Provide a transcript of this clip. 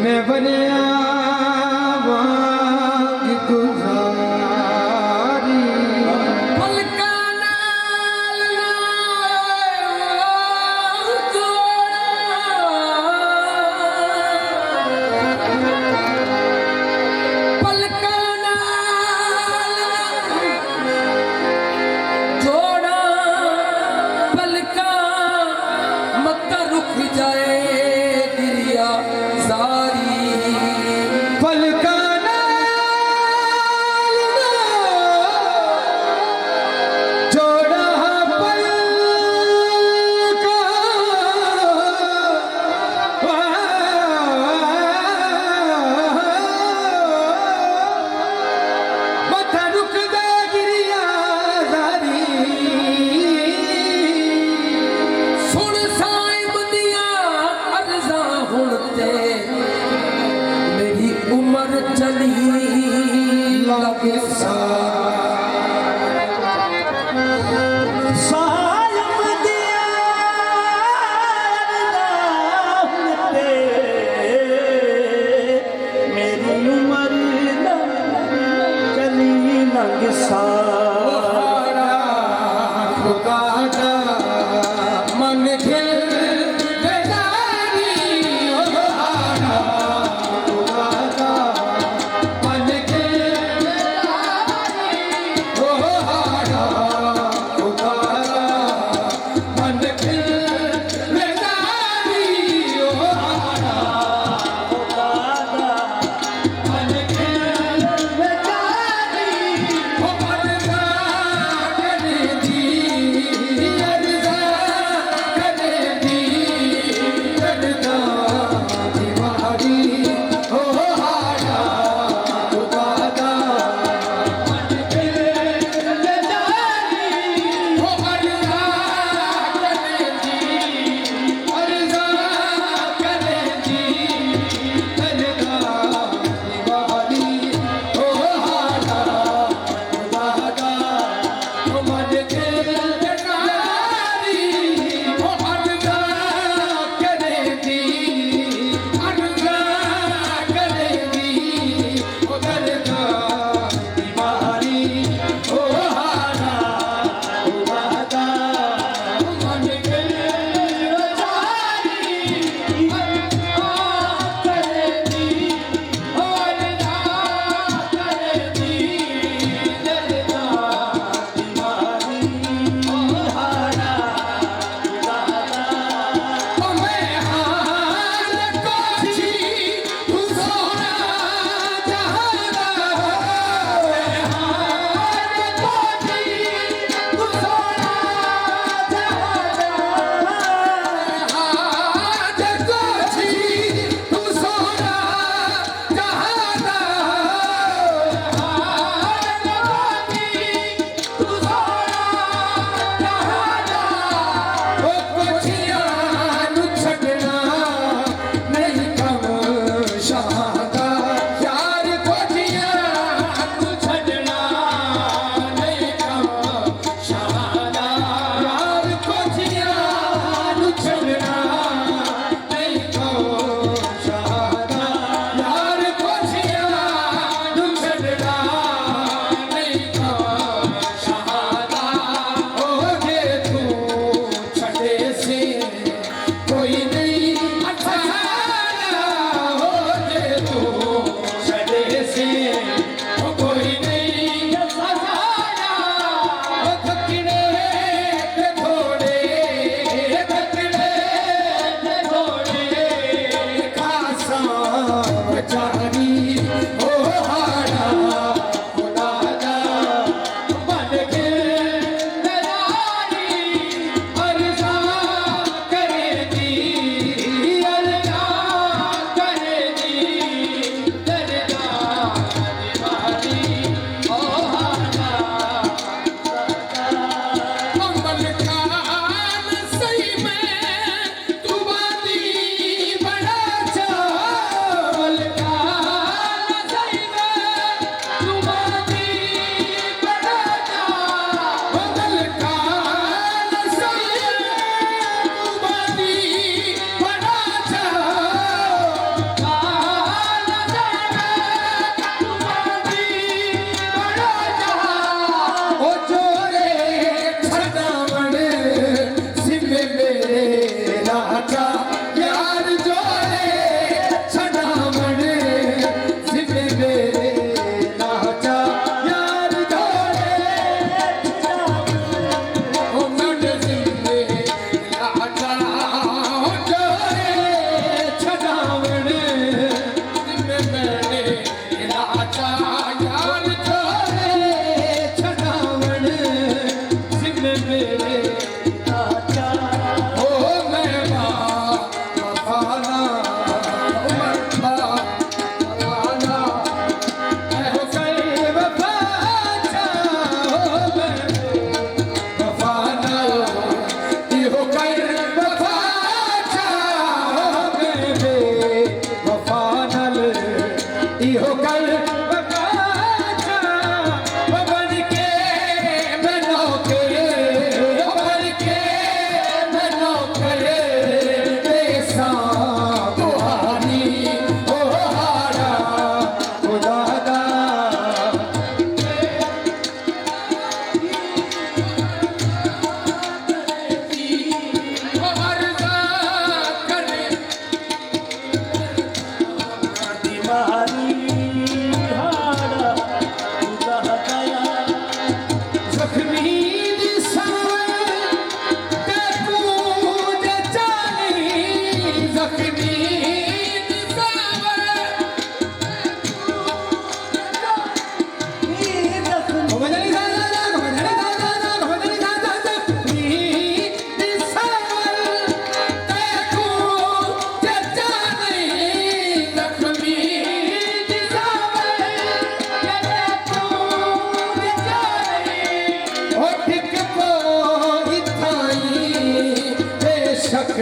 जिने बनया वांग गुजारी पलका नाल पलका नाल जोड़ा पलका मक्का रुक जाए गिरिया सारी पलका जोड़ा पलका मथा रुक दे गिरिया सारी सुन साहिब दिया अर्जा हुण ते मेरी उम्र चली लगे सायम दिया ते मेरी उम्र चली लग सा खुदा दा मन खिल बेजारी खुदा दा मन खिल खुदा दा मन खिल बेजारी मन खिल बेजारी अर्जा करे दी अर्जा करे दी करदा दीवारी हो हाड़ा खुदा दा मन खिल बेजारी हो अर्जा करे दी अर्जा करे दी करदा दीवारी हो हाड़ा खुदा दा मन खिल बेजारी हो अर्जा करे दी अर्जा करे दी हो करदा दीवारी हो हाड़ा खुदा दा मन खिल बेजारी अर्जा करे दी हो अर्जा करे दी करदा दीवारी हो हाड़ा मैं हार को छी तू सोना चाहता मैं हार को छी तू सोना चाहता हार को छी तू सोना चाहता हार को छी तू सोना चाहता ओ कुछिया नु छड़ना नहीं कम शादा यार कुछिया नु छड़ना नहीं कम शादा यार कुछिया नु छड़ना नहीं कम शादा यार कुछिया नु छड़ना नहीं कम शादा ओ जे तू छड़े से कोई नहीं अच्छा हो जे तू छड़े से कोई नहीं अच्छा ओ थकने के थोड़े थकने के थोड़े खासा बेचारी हो हाड़ा खुदा दा मन खिल बेजारी अर्जा करे दी अर्जा करे दी करदा दीवारी हो हाड़ा कमल खान सही में तू बाती बड़ा चावल का मारी हाड़ा उदा दया ਜ਼ਖਮੀ ਦੀ ਸਾਵੇ ਤੇ ਪੂਜ ਚਾਲੀ ਜ਼ਖਮੀ ਦੀ ਸਾਵੇ ये जख्म ਗੋਵਿੰਦਨੀ ਦਾ ਗੋਵਿੰਦਨੀ ਦਾ ਗੋਵਿੰਦਨੀ ਦਾ ਜ਼ਖਮੀ ਦੀ ਸਾਵੇ ਤੇ ਪੂਜ ਚਾਲੀ ਜ਼ਖਮੀ ਦੀ ਸਾਵੇ ਤੇ ਪੂਜ ਚਾਲੀ ਉਹ ਠਿਕ ਪੋ ਇਥਾਈ ਬੇਸ਼ੱਕ